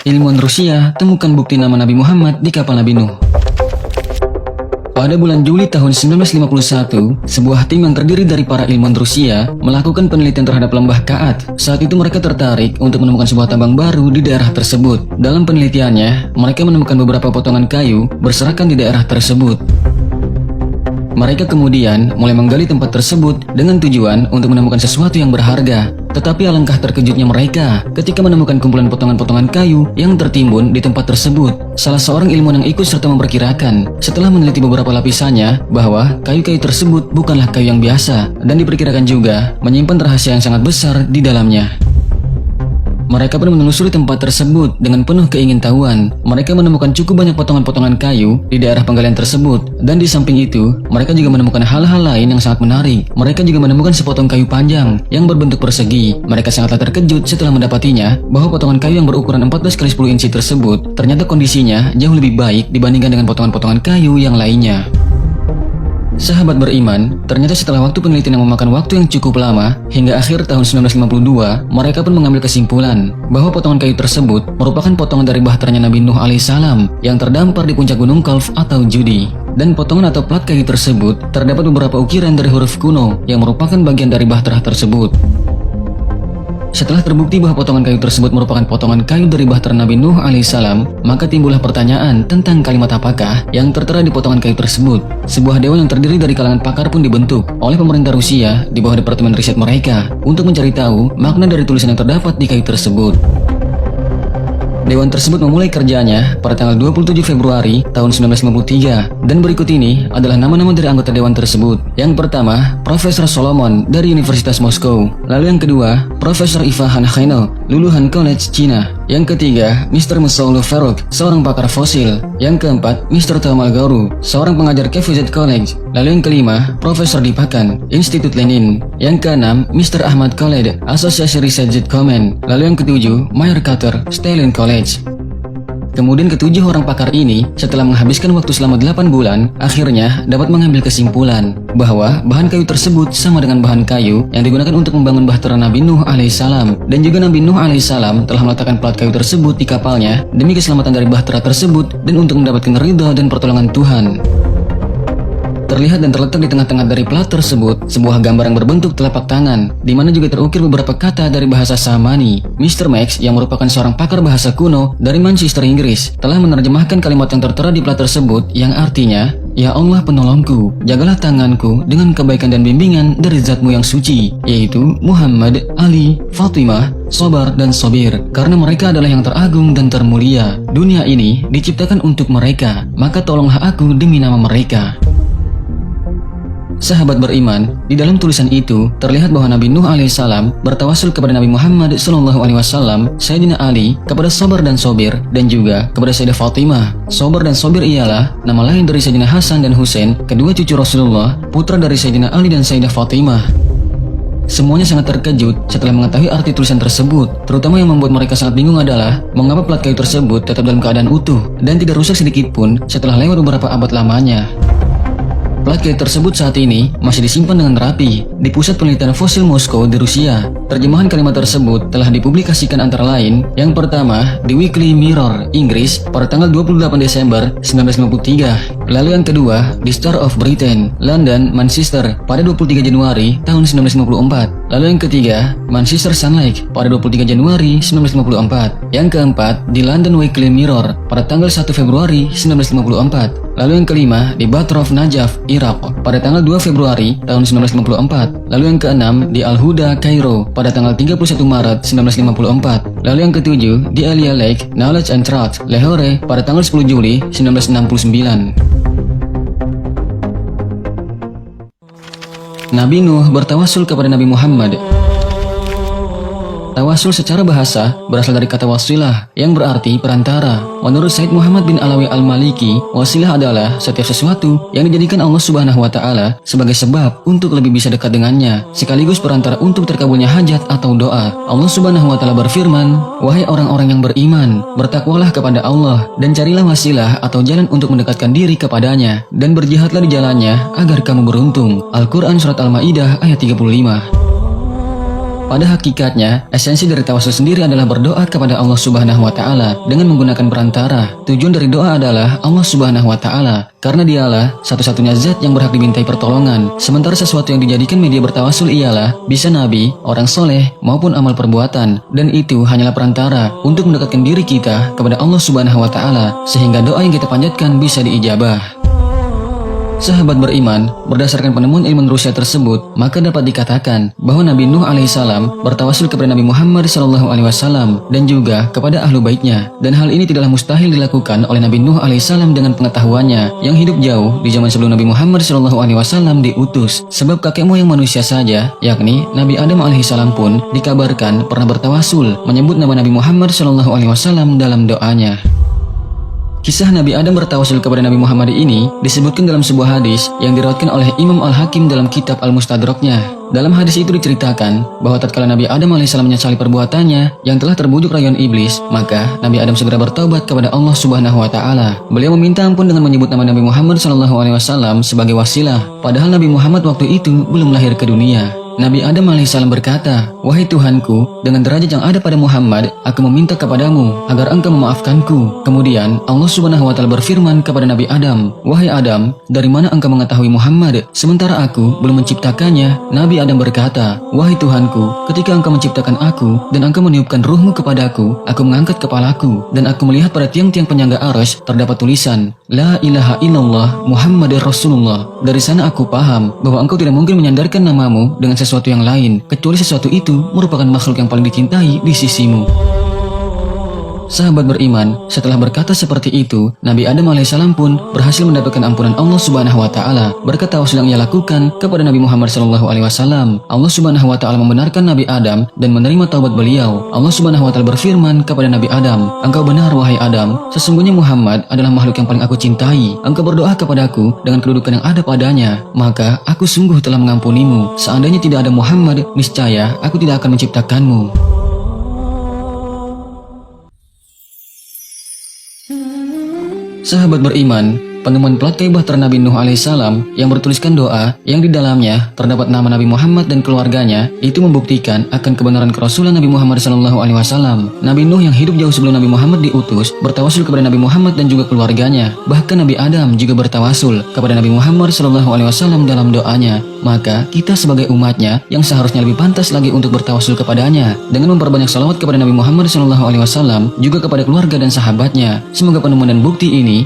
Ilmuwan Rusia temukan bukti nama Nabi Muhammad di kapal Nabi Nuh. Pada bulan Juli tahun 1951, sebuah tim yang terdiri dari para ilmuwan Rusia melakukan penelitian terhadap lembah Kaat. Saat itu mereka tertarik untuk menemukan sebuah tambang baru di daerah tersebut. Dalam penelitiannya, mereka menemukan beberapa potongan kayu berserakan di daerah tersebut. Mereka kemudian mulai menggali tempat tersebut dengan tujuan untuk menemukan sesuatu yang berharga. Tetapi alangkah terkejutnya mereka ketika menemukan kumpulan potongan-potongan kayu yang tertimbun di tempat tersebut. Salah seorang ilmuwan yang ikut serta memperkirakan setelah meneliti beberapa lapisannya bahwa kayu-kayu tersebut bukanlah kayu yang biasa dan diperkirakan juga menyimpan rahasia yang sangat besar di dalamnya. Mereka pun menelusuri tempat tersebut dengan penuh keingintahuan. Mereka menemukan cukup banyak potongan-potongan kayu di daerah penggalian tersebut. Dan di samping itu, mereka juga menemukan hal-hal lain yang sangat menarik. Mereka juga menemukan sepotong kayu panjang yang berbentuk persegi. Mereka sangatlah terkejut setelah mendapatinya bahwa potongan kayu yang berukuran 14 x 10 inci tersebut ternyata kondisinya jauh lebih baik dibandingkan dengan potongan-potongan kayu yang lainnya. Sahabat beriman, ternyata setelah waktu penelitian yang memakan waktu yang cukup lama, hingga akhir tahun 1952, mereka pun mengambil kesimpulan bahwa potongan kayu tersebut merupakan potongan dari bahteranya Nabi Nuh alaihissalam yang terdampar di puncak gunung Kalf atau Judi. Dan potongan atau plat kayu tersebut terdapat beberapa ukiran dari huruf kuno yang merupakan bagian dari bahtera tersebut. Setelah terbukti bahwa potongan kayu tersebut merupakan potongan kayu dari bahtera Nabi Nuh alaihissalam, maka timbullah pertanyaan tentang kalimat apakah yang tertera di potongan kayu tersebut. Sebuah dewan yang terdiri dari kalangan pakar pun dibentuk oleh pemerintah Rusia di bawah departemen riset mereka untuk mencari tahu makna dari tulisan yang terdapat di kayu tersebut. Dewan tersebut memulai kerjanya pada tanggal 27 Februari tahun 1953 dan berikut ini adalah nama-nama dari anggota dewan tersebut. Yang pertama, Profesor Solomon dari Universitas Moskow. Lalu yang kedua, Profesor Ivan Hainel, lulusan College Cina. Yang ketiga, Mr. Musaulu Faruk, seorang pakar fosil. Yang keempat, Mr. Tamal Gauru, seorang pengajar KVZ College. Lalu yang kelima, Profesor Dipakan, Institut Lenin. Yang keenam, Mr. Ahmad Khaled, Asosiasi Riset Komen. Lalu yang ketujuh, Meyer Carter, Stalin College. Kemudian ketujuh orang pakar ini setelah menghabiskan waktu selama 8 bulan, akhirnya dapat mengambil kesimpulan bahwa bahan kayu tersebut sama dengan bahan kayu yang digunakan untuk membangun bahtera Nabi Nuh alaihissalam. Dan juga Nabi Nuh alaihissalam telah meletakkan plat kayu tersebut di kapalnya demi keselamatan dari bahtera tersebut dan untuk mendapatkan ridha dan pertolongan Tuhan. Terlihat dan terletak di tengah-tengah dari plat tersebut sebuah gambar yang berbentuk telapak tangan, di mana juga terukir beberapa kata dari bahasa Samani. Mr. Max, yang merupakan seorang pakar bahasa kuno dari Manchester, Inggris, telah menerjemahkan kalimat yang tertera di plat tersebut yang artinya, "Ya Allah penolongku, jagalah tanganku dengan kebaikan dan bimbingan dari zatmu yang suci," yaitu Muhammad, Ali, Fatimah, Sobar, dan Sobir, karena mereka adalah yang teragung dan termulia. Dunia ini diciptakan untuk mereka, maka tolonglah aku demi nama mereka. Sahabat beriman, di dalam tulisan itu terlihat bahwa Nabi Nuh alaihissalam bertawasul kepada Nabi Muhammad SAW, Sayyidina Ali, kepada Sobar dan Sobir, dan juga kepada Sayyidah Fatimah. Sobar dan Sobir ialah nama lain dari Sayyidina Hasan dan Husain, kedua cucu Rasulullah, putra dari Sayyidina Ali dan Sayyidah Fatimah. Semuanya sangat terkejut setelah mengetahui arti tulisan tersebut. Terutama yang membuat mereka sangat bingung adalah mengapa plat kayu tersebut tetap dalam keadaan utuh dan tidak rusak sedikit pun setelah lewat beberapa abad lamanya. Plat kayu tersebut saat ini masih disimpan dengan rapi di Pusat Penelitian Fosil Moskow di Rusia. Terjemahan kalimat tersebut telah dipublikasikan antara lain yang pertama di Weekly Mirror, Inggris pada tanggal 28 Desember 1953. Lalu yang kedua di Star of Britain, London, Manchester pada 23 Januari tahun 1954. Lalu yang ketiga, Manchester Sunlight pada 23 Januari 1954. Yang keempat di London Weekly Mirror pada tanggal 1 Februari 1954. Lalu yang kelima di Batrov Najaf, Irak pada tanggal 2 Februari tahun 1954. Lalu yang keenam di Al-Huda, Kairo pada tanggal 31 Maret 1954. Lalu yang ketujuh di Elia Lake, Knowledge and Truth, Lahore pada tanggal 10 Juli 1969. Nabi Nuh bertawasul kepada Nabi Muhammad. Tawasul secara bahasa berasal dari kata wasilah yang berarti perantara. Menurut Said Muhammad bin Alawi Al-Maliki, wasilah adalah setiap sesuatu yang dijadikan Allah Subhanahu wa Ta'ala sebagai sebab untuk lebih bisa dekat dengannya, sekaligus perantara untuk terkabulnya hajat atau doa. Allah Subhanahu wa Ta'ala berfirman, "Wahai orang-orang yang beriman, bertakwalah kepada Allah dan carilah wasilah atau jalan untuk mendekatkan diri kepadanya dan berjihadlah di jalannya agar kamu beruntung." Al-Quran Surat Al-Ma'idah ayat 35. Pada hakikatnya, esensi dari tawasul sendiri adalah berdoa kepada Allah Subhanahu wa taala dengan menggunakan perantara. Tujuan dari doa adalah Allah Subhanahu wa taala, karena dialah satu-satunya zat yang berhak dimintai pertolongan. Sementara sesuatu yang dijadikan media bertawasul ialah bisa nabi, orang soleh, maupun amal perbuatan, dan itu hanyalah perantara untuk mendekatkan diri kita kepada Allah Subhanahu wa taala sehingga doa yang kita panjatkan bisa diijabah. Sahabat beriman, berdasarkan penemuan ilmu Rusia tersebut, maka dapat dikatakan bahwa Nabi Nuh alaihissalam bertawasul kepada Nabi Muhammad SAW dan juga kepada ahlu baitnya. Dan hal ini tidaklah mustahil dilakukan oleh Nabi Nuh alaihissalam dengan pengetahuannya yang hidup jauh di zaman sebelum Nabi Muhammad SAW diutus. Sebab kakek moyang manusia saja, yakni Nabi Adam alaihissalam pun dikabarkan pernah bertawasul menyebut nama Nabi Muhammad SAW dalam doanya. Kisah Nabi Adam bertawasul kepada Nabi Muhammad ini disebutkan dalam sebuah hadis yang diriwayatkan oleh Imam Al-Hakim dalam kitab Al-Mustadraknya. Dalam hadis itu diceritakan bahwa tatkala Nabi Adam alaihissalam menyesali perbuatannya yang telah terbujuk rayuan iblis, maka Nabi Adam segera bertaubat kepada Allah Subhanahu wa taala. Beliau meminta ampun dengan menyebut nama Nabi Muhammad SAW sebagai wasilah, padahal Nabi Muhammad waktu itu belum lahir ke dunia. Nabi Adam alaihissalam berkata, "Wahai Tuhanku, dengan derajat yang ada pada Muhammad, aku meminta kepadamu agar engkau memaafkanku." Kemudian Allah Subhanahu wa taala berfirman kepada Nabi Adam, "Wahai Adam, dari mana engkau mengetahui Muhammad sementara aku belum menciptakannya?" Nabi Adam berkata, "Wahai Tuhanku, ketika engkau menciptakan aku dan engkau meniupkan ruhmu kepadaku, aku mengangkat kepalaku dan aku melihat pada tiang-tiang penyangga arsy terdapat tulisan, La ilaha illallah Muhammadur Rasulullah. Dari sana aku paham bahwa engkau tidak mungkin menyandarkan namamu dengan sesuatu yang lain, kecuali sesuatu itu merupakan makhluk yang paling dicintai di sisimu." Sahabat beriman, setelah berkata seperti itu, Nabi Adam alaihissalam pun berhasil mendapatkan ampunan Allah Subhanahu wa taala berkat tawasul yang ia lakukan kepada Nabi Muhammad SAW. Allah Subhanahu wa taala membenarkan Nabi Adam dan menerima taubat beliau. Allah Subhanahu wa taala berfirman kepada Nabi Adam, "Engkau benar wahai Adam, sesungguhnya Muhammad adalah makhluk yang paling aku cintai. Engkau berdoa kepadaku dengan kedudukan yang ada padanya, maka aku sungguh telah mengampunimu. Seandainya tidak ada Muhammad, niscaya aku tidak akan menciptakanmu." Sahabat beriman, penemuan plat Kaibah Nabi Nuh alaihissalam yang bertuliskan doa yang di dalamnya terdapat nama Nabi Muhammad dan keluarganya itu membuktikan akan kebenaran kerasulan Nabi Muhammad SAW. Nabi Nuh yang hidup jauh sebelum Nabi Muhammad diutus bertawasul kepada Nabi Muhammad dan juga keluarganya. Bahkan Nabi Adam juga bertawasul kepada Nabi Muhammad SAW dalam doanya. Maka kita sebagai umatnya yang seharusnya lebih pantas lagi untuk bertawasul kepadanya dengan memperbanyak salawat kepada Nabi Muhammad SAW juga kepada keluarga dan sahabatnya. Semoga penemuan dan bukti ini